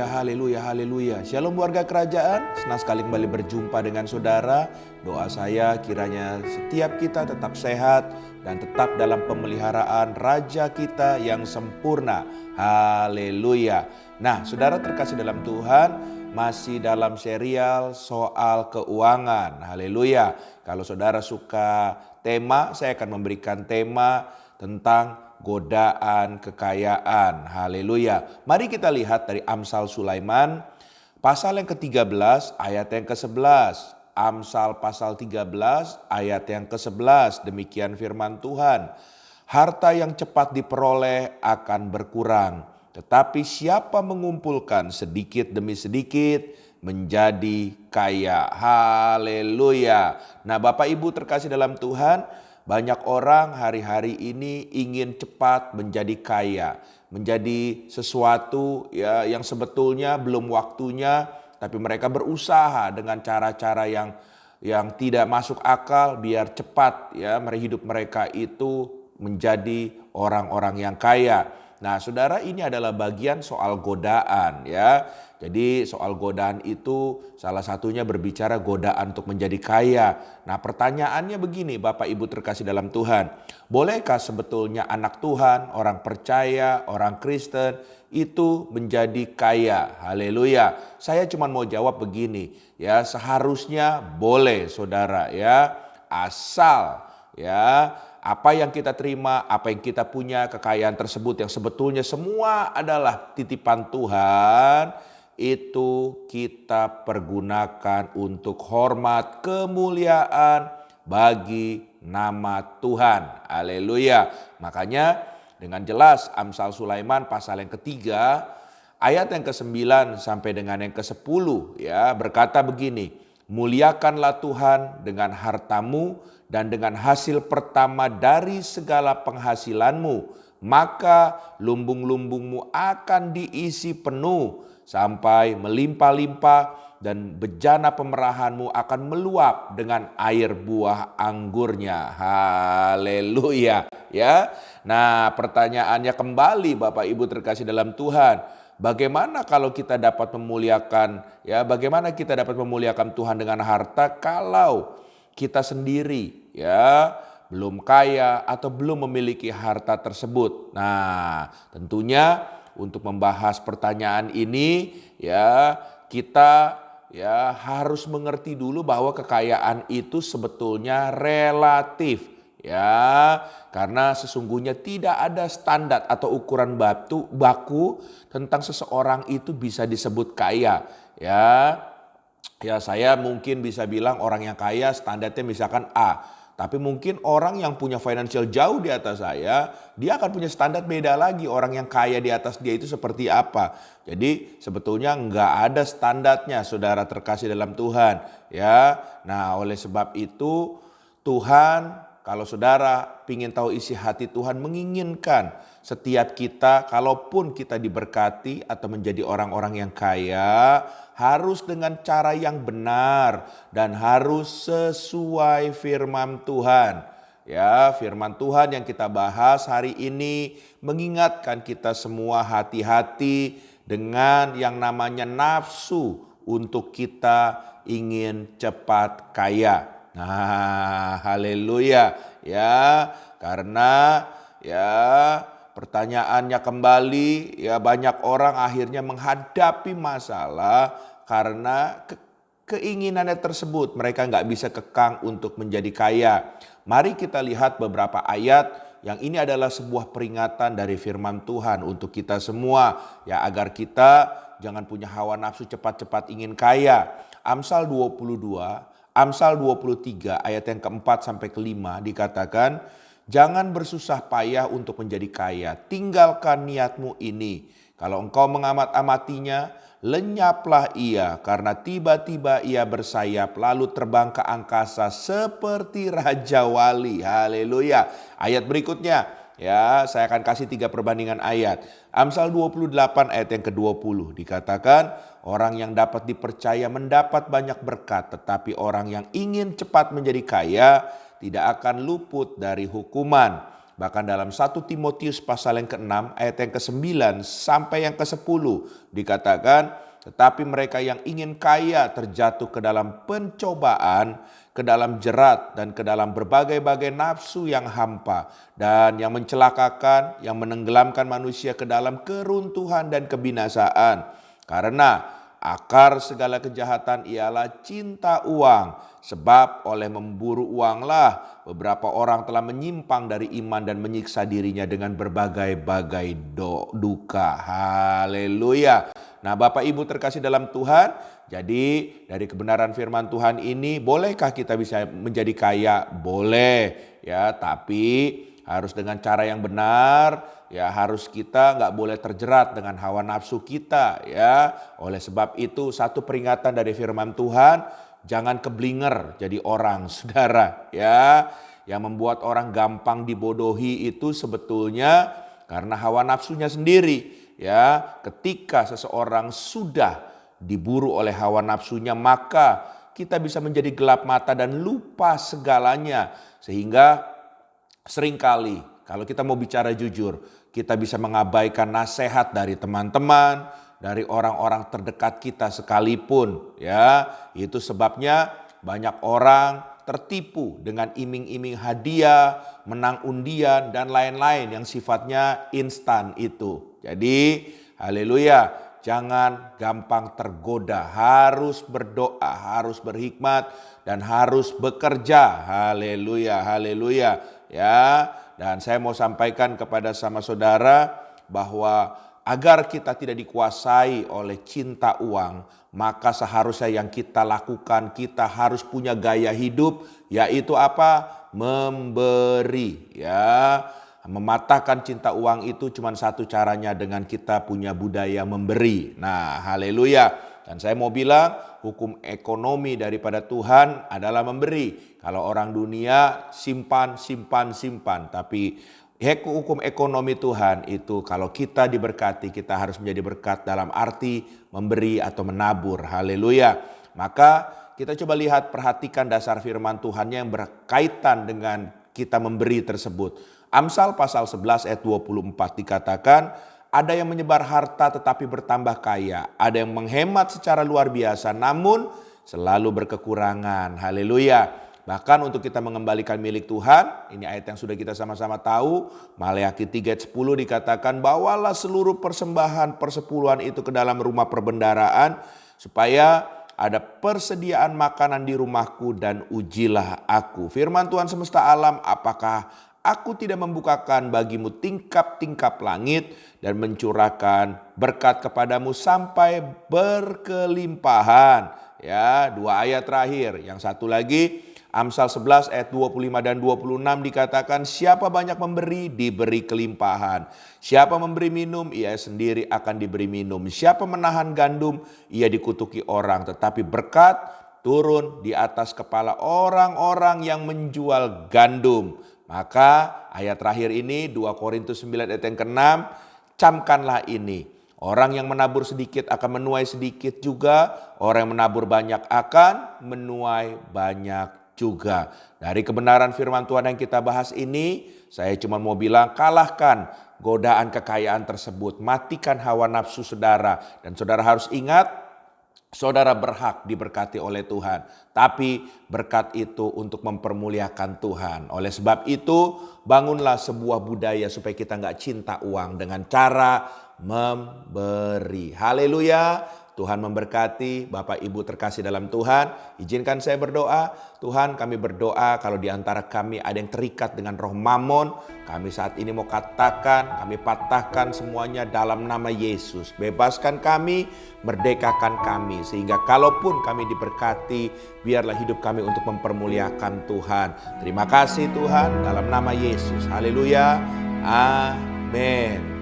Haleluya, haleluya, haleluya. Shalom warga kerajaan, senang sekali kembali berjumpa dengan saudara. Doa saya kiranya setiap kita tetap sehat dan tetap dalam pemeliharaan Raja kita yang sempurna. Haleluya. Nah, saudara terkasih dalam Tuhan, masih dalam serial soal keuangan. Haleluya. Kalau saudara suka tema, saya akan memberikan tema tentang godaan kekayaan. Haleluya. Mari kita lihat dari Amsal Sulaiman pasal yang ke-13 ayat yang ke-11. Amsal pasal 13 ayat yang ke-11. Demikian firman Tuhan. Harta yang cepat diperoleh akan berkurang, tetapi siapa mengumpulkan sedikit demi sedikit menjadi kaya. Haleluya. Nah, Bapak Ibu terkasih dalam Tuhan, banyak orang hari-hari ini ingin cepat menjadi kaya, menjadi sesuatu ya yang sebetulnya belum waktunya, tapi mereka berusaha dengan cara-cara yang tidak masuk akal biar cepat ya hidup mereka itu menjadi orang-orang yang kaya. Nah, saudara, ini adalah bagian soal godaan ya. Jadi soal godaan itu salah satunya berbicara godaan untuk menjadi kaya. Nah, pertanyaannya begini Bapak Ibu terkasih dalam Tuhan. Bolehkah sebetulnya anak Tuhan, orang percaya, orang Kristen itu menjadi kaya? Haleluya. Saya cuma mau jawab begini ya, seharusnya boleh saudara ya, asal ya apa yang kita terima, apa yang kita punya, kekayaan tersebut yang sebetulnya semua adalah titipan Tuhan, itu kita pergunakan untuk hormat, kemuliaan bagi nama Tuhan. Haleluya. Makanya dengan jelas Amsal Sulaiman pasal yang ketiga ayat yang ke-9 sampai dengan yang ke-10 ya berkata begini. Muliakanlah Tuhan dengan hartamu dan dengan hasil pertama dari segala penghasilanmu, maka lumbung-lumbungmu akan diisi penuh sampai melimpah-limpah dan bejana pemerahanmu akan meluap dengan air buah anggurnya. Haleluya ya. Nah, pertanyaannya kembali Bapak Ibu terkasih dalam Tuhan. Bagaimana kalau kita dapat memuliakan ya, bagaimana kita dapat memuliakan Tuhan dengan harta kalau kita sendiri ya belum kaya atau belum memiliki harta tersebut. Nah, tentunya untuk membahas pertanyaan ini ya kita ya harus mengerti dulu bahwa kekayaan itu sebetulnya relatif. Ya, karena sesungguhnya tidak ada standar atau ukuran baku tentang seseorang itu bisa disebut kaya. Ya saya mungkin bisa bilang orang yang kaya standarnya misalkan A. Tapi mungkin orang yang punya financial jauh di atas saya, dia akan punya standar beda lagi. Orang yang kaya di atas dia itu seperti apa. Jadi sebetulnya nggak ada standarnya saudara terkasih dalam Tuhan. Ya, nah oleh sebab itu Tuhan, kalau saudara ingin tahu isi hati Tuhan, menginginkan setiap kita kalaupun kita diberkati atau menjadi orang-orang yang kaya, harus dengan cara yang benar dan harus sesuai firman Tuhan. Ya, firman Tuhan yang kita bahas hari ini mengingatkan kita semua hati-hati dengan yang namanya nafsu untuk kita ingin cepat kaya. Nah, haleluya ya, karena ya pertanyaannya kembali ya banyak orang akhirnya menghadapi masalah karena keinginannya tersebut mereka nggak bisa kekang untuk menjadi kaya. Mari kita lihat beberapa ayat yang ini adalah sebuah peringatan dari firman Tuhan untuk kita semua ya agar kita jangan punya hawa nafsu cepat-cepat ingin kaya. Amsal 22 Amsal 23 ayat yang keempat sampai kelima dikatakan, jangan bersusah payah untuk menjadi kaya, tinggalkan niatmu ini. Kalau engkau mengamat-amatinya, lenyaplah ia karena tiba-tiba ia bersayap lalu terbang ke angkasa seperti Raja Wali. Haleluya. Ayat berikutnya, ya saya akan kasih 3 perbandingan ayat. Amsal 28 ayat yang ke-20 dikatakan, orang yang dapat dipercaya mendapat banyak berkat, tetapi orang yang ingin cepat menjadi kaya tidak akan luput dari hukuman. Bahkan dalam 1 Timotius pasal yang ke-6 ayat yang ke-9 sampai yang ke-10 dikatakan, tetapi mereka yang ingin kaya terjatuh ke dalam pencobaan, ke dalam jerat, dan ke dalam berbagai-bagai nafsu yang hampa, dan yang mencelakakan, yang menenggelamkan manusia ke dalam keruntuhan dan kebinasaan. Karena akar segala kejahatan ialah cinta uang, sebab oleh memburu uanglah beberapa orang telah menyimpang dari iman dan menyiksa dirinya dengan berbagai-bagai duka. Haleluya. Nah, Bapak Ibu terkasih dalam Tuhan, jadi dari kebenaran firman Tuhan ini, bolehkah kita bisa menjadi kaya? Boleh ya, tapi harus dengan cara yang benar ya, harus kita nggak boleh terjerat dengan hawa nafsu kita ya. Oleh sebab itu satu peringatan dari firman Tuhan, jangan keblinger jadi orang saudara ya. Yang membuat orang gampang dibodohi itu sebetulnya karena hawa nafsunya sendiri. Ya, ketika seseorang sudah diburu oleh hawa nafsunya, maka kita bisa menjadi gelap mata dan lupa segalanya. Sehingga seringkali kalau kita mau bicara jujur, kita bisa mengabaikan nasihat dari teman-teman, dari orang-orang terdekat kita sekalipun. Ya, itu sebabnya banyak orang tertipu dengan iming-iming hadiah, menang undian, dan lain-lain yang sifatnya instan itu. Jadi, haleluya, jangan gampang tergoda, harus berdoa, harus berhikmat, dan harus bekerja. Haleluya, haleluya. Ya, dan saya mau sampaikan kepada sama saudara bahwa agar kita tidak dikuasai oleh cinta uang, maka seharusnya yang kita lakukan, kita harus punya gaya hidup, yaitu apa? Memberi, ya. Mematahkan cinta uang itu cuma satu caranya, dengan kita punya budaya memberi. Nah, haleluya. Dan saya mau bilang, hukum ekonomi daripada Tuhan adalah memberi. Kalau orang dunia simpan, simpan, simpan. Tapi hukum ekonomi Tuhan itu kalau kita diberkati, kita harus menjadi berkat dalam arti memberi atau menabur. Haleluya. Maka kita coba lihat, perhatikan dasar firman Tuhannya yang berkaitan dengan kita memberi tersebut. Amsal pasal 11 ayat 24 dikatakan, ada yang menyebar harta tetapi bertambah kaya. Ada yang menghemat secara luar biasa namun selalu berkekurangan. Haleluya. Bahkan untuk kita mengembalikan milik Tuhan, ini ayat yang sudah kita sama-sama tahu, Maleakhi 3 ayat 10 dikatakan, bawalah seluruh persembahan persepuluhan itu ke dalam rumah perbendaharaan, supaya ada persediaan makanan di rumahku, dan ujilah aku. Firman Tuhan semesta alam, apakah aku tidak membukakan bagimu tingkap-tingkap langit dan mencurahkan berkat kepadamu sampai berkelimpahan. Ya, 2 ayat terakhir. Yang satu lagi, Amsal 11 ayat 25 dan 26 dikatakan, siapa banyak memberi, diberi kelimpahan. Siapa memberi minum, ia sendiri akan diberi minum. Siapa menahan gandum, ia dikutuki orang. Tetapi berkat turun di atas kepala orang-orang yang menjual gandum. Maka ayat terakhir ini 2 Korintus 9 ayat yang ke-6, camkanlah ini. Orang yang menabur sedikit akan menuai sedikit juga. Orang yang menabur banyak akan menuai banyak juga. Dari kebenaran firman Tuhan yang kita bahas ini, saya cuma mau bilang, kalahkan godaan kekayaan tersebut. Matikan hawa nafsu saudara. Dan saudara harus ingat, saudara berhak diberkati oleh Tuhan. Tapi berkat itu untuk mempermuliakan Tuhan. Oleh sebab itu, bangunlah sebuah budaya supaya kita gak cinta uang dengan cara memberi. Haleluya. Tuhan memberkati. Bapak Ibu terkasih dalam Tuhan, izinkan saya berdoa. Tuhan, kami berdoa kalau di antara kami ada yang terikat dengan roh mamon, kami saat ini mau katakan, kami patahkan semuanya dalam nama Yesus. Bebaskan kami, merdekakan kami, sehingga kalaupun kami diberkati, biarlah hidup kami untuk mempermuliakan Tuhan. Terima kasih Tuhan, dalam nama Yesus. Haleluya. Amin.